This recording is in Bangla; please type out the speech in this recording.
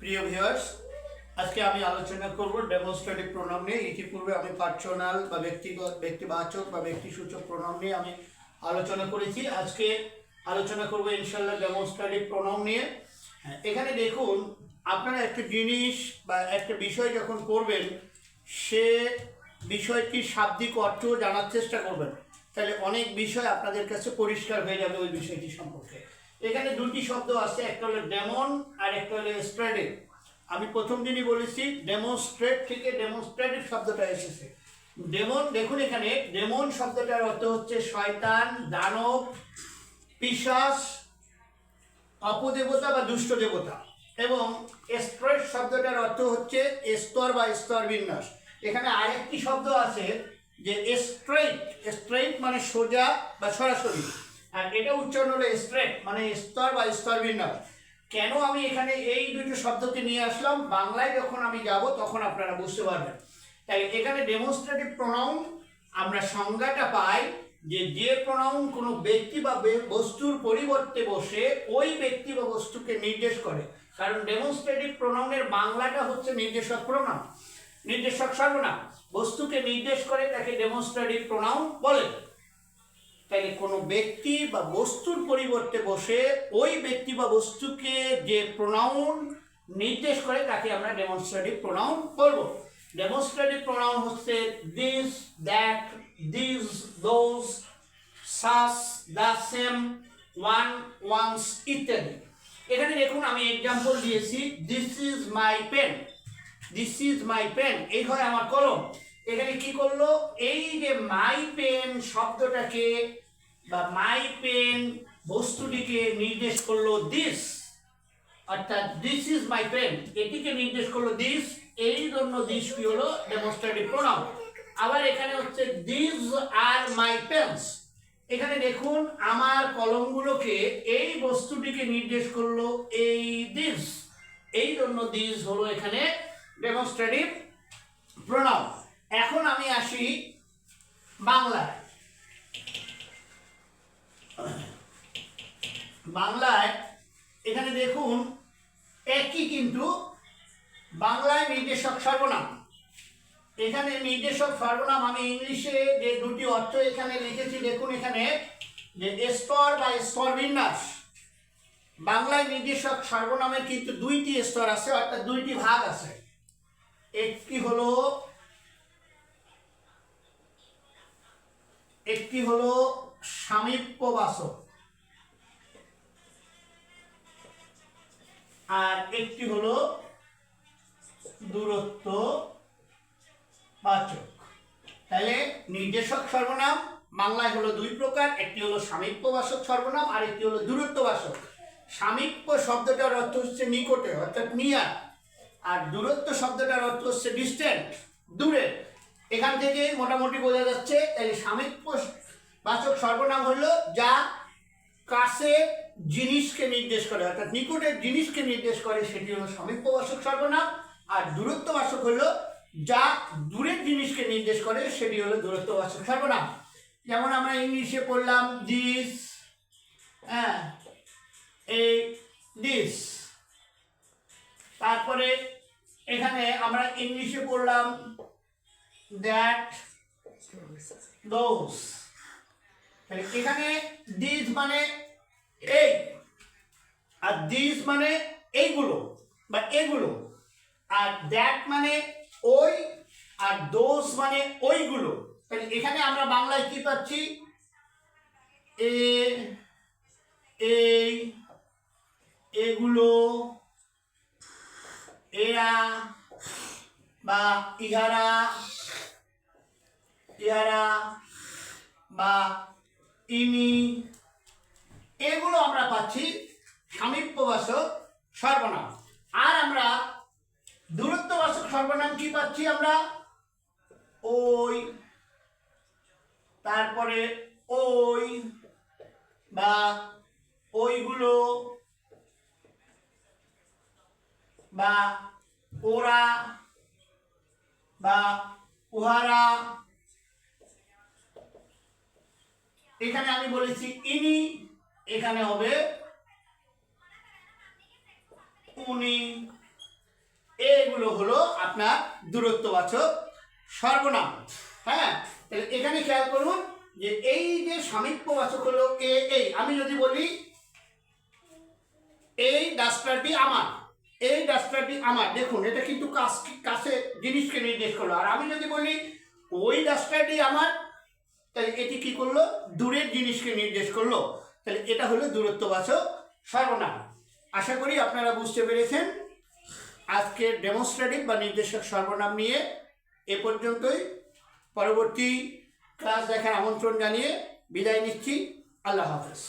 প্রিয় ভিউয়ার্স, আজকে আমি আলোচনা করব ডেমনস্ট্রেটিভ প্রোনাউন নিয়ে। ইতিপূর্বে আমি পার্সোনাল বা ব্যক্তিবাচক বা ব্যক্তিসূচক প্রোনাউন নিয়ে আমি আলোচনা করেছি। আজকে আলোচনা করব ইনশাআল্লাহ ডেমনস্ট্রেটিভ প্রোনাউন নিয়ে। এখানে দেখুন, আপনারা একটা জিনিস বা একটা বিষয় যখন করবেন, সে বিষয়টির শাব্দিক অর্থ জানার চেষ্টা করবেন, তাহলে অনেক বিষয় আপনাদের কাছে পরিষ্কার হয়ে যাবে ওই বিষয়টি সম্পর্কে। এখানে দুটি শব্দ আছে, একটা হলো ডেমন আর একটা হলো স্ট্রেটিভ। আমি প্রথম দিনই বলেছি ডেমনস্ট্রেট থেকে ডেমনস্ট্রেটিভ শব্দটা এসেছে। ডেমন, দেখুন এখানে ডেমন শব্দটার অর্থ হচ্ছে শয়তান, দানব, পিশাচ, অপদেবতা বা দুষ্ট দেবতা। এবং স্ট্রেট শব্দটার অর্থ হচ্ছে স্তর বা স্তর বিন্যাস। এখানে আরেকটি শব্দ আছে যে স্ট্রেট। স্ট্রেট মানে সোজা বা সরাসরি, আর এটা উচ্চারণ হলো স্ট্রেট মানে স্তর বা স্তর বিন্যাস। কেন আমি এখানে এই দুটো শব্দকে নিয়ে আসলাম, বাংলায় যখন আমি যাব তখন আপনারা বুঝতে পারবেন। তাই এখানে ডেমনস্ট্রেটিভ প্রোনাউন আমরা সংজ্ঞাটা পাই যে প্রোনাউন কোনো ব্যক্তি বা বস্তুর পরিবর্তে বসে ওই ব্যক্তি বা বস্তুকে নির্দেশ করে। কারণ ডেমনস্ট্রেটিভ প্রোনাউনের বাংলাটা হচ্ছে নির্দেশক প্রোনাউন, নির্দেশক সর্বনাম। বস্তুকে নির্দেশ করে তাকে ডেমনস্ট্রেটিভ প্রোনাউন বলে। তাইলে কোনো ব্যক্তি বা বস্তুর পরিবর্তে বসে ওই ব্যক্তি বা বস্তুকে যে প্রোনাউন নির্দেশ করে তাকে আমরা ডেমনস্ট্রেটিভ প্রোনাউন বলবো। ডেমনস্ট্রেটিভ প্রোনাউন হচ্ছে this, that, this, those, such, the, same, one, ones ইত্যাদি। এখানে দেখুন আমি এক্সাম্পল দিয়েছি, this is my pen. This is my pen, এই হয় আমার কলম। এখানে কি করলো, এই যে মাই পেন শব্দটাকে বা মাই পেন বস্তুটিকে নির্দেশ করলো দিস, অর্থাৎ দিস ইজ মাই পেন এটিকে নির্দেশ করলো দিস, এই জন্য দিস কি হলো ডেমনস্ট্রেটিভ প্রোনাউন। আবার এখানে হচ্ছে দিস আর মাই পেন্স। এখানে দেখুন আমার কলমগুলোকে এই বস্তুটিকে নির্দেশ করলো এই দিস, এই জন্য দিস হলো এখানে ডেমনস্ট্রেটিভ প্রোনাউন। এখন আমি আসি বাংলায়। বাংলায় এখানে দেখুন একই, কিন্তু বাংলায় নির্দেশক সর্বনাম। এখানে নির্দেশক সর্বনাম আমি ইংলিশে যে দুটি অর্থ এখানে লিখেছি, দেখুন এখানে যে স্তর বা স্তর বিন্যাস। বাংলায় নির্দেশক সর্বনামের কিন্তু দুইটি স্তর আছে, অর্থাৎ দুইটি ভাগ আছে। একটি হলো সামীপ্যবাচক আর একটি হলো দূরত্ব বাচক। তাহলে নির্দেশক সর্বনাম বাংলায় হলো দুই প্রকার, একটি হলো সামীপ্যবাচক সর্বনাম আর একটি হলো দূরত্ববাচক। সামীপ্য শব্দটার অর্থ হচ্ছে নিকটে অর্থাৎ নিয়ার, আর দূরত্ব শব্দটার অর্থ হচ্ছে ডিস্টেন্ট, দূরে। এখান থেকে মোটামুটি বোঝা যাচ্ছে। তাহলে সামীপ্যবাচক সর্বনাম হলো যা কাছে জিনিসকে নির্দেশ করে, অর্থাৎ নিকটের জিনিসকে নির্দেশ করে, সেটি হলো সামীপ্যবাচক সর্বনাম। আর দূরত্ববাচক হলো যা দূরের জিনিসকে নির্দেশ করে, সেটি হলো দূরত্ববাচক সর্বনাম। যেমন আমরা ইংলিশে পড়লাম দিস, দিস। তারপরে এখানে আমরা ইংলিশে পড়লাম দ্যাট, দোজ। এখানে দিস মানে এই, আর দিস মানে এইগুলো বা এগুলো, আর দ্যাট মানে ওই, আর দোজ মানে ওইগুলো। তাহলে এখানে আমরা বাংলায় কি পাচ্ছি, এই, এগুলো, এরা বা ইহারা, ইহারা বা ইনি, এগুলো আমরা পাচ্ছি সামীপ্যবাচক সর্বনাম। আর আমরা দূরত্ববাচক সর্বনাম কি পাচ্ছি, আমরা ওই, তারপরে ওই বা ওইগুলো বা ওরা বা উহারা। এখানে আমি বলেছি ইনি, এখানে হবে উনি। এগুলো হলো আপনার দূরত্ববাচক সর্বনাম। হ্যাঁ, তাহলে এখানে খেয়াল করুন যে এই যে সামীপ্যবাচক হলো এই, আমি যদি বলি এই ডাস্টারটি আমার, এই ডাস্টারটি আমার, দেখুন এটা কিন্তু কাছে জিনিসকে নির্দেশ করলো। আর আমি যদি বলি ওই ডাস্টারটি আমার, তাহলে এটি কি করলো, দূরের জিনিসকে নির্দেশ করলো। তাহলে এটা হলো দূরত্ববাচক সর্বনাম। আশা করি আপনারা বুঝতে পেরেছেন। আজকের ডেমনস্ট্রেটিভ বা নির্দেশক সর্বনাম নিয়ে এ পর্যন্তই। পরবর্তী ক্লাস দেখার আমন্ত্রণ জানিয়ে বিদায় নিচ্ছি। আল্লাহ হাফেজ।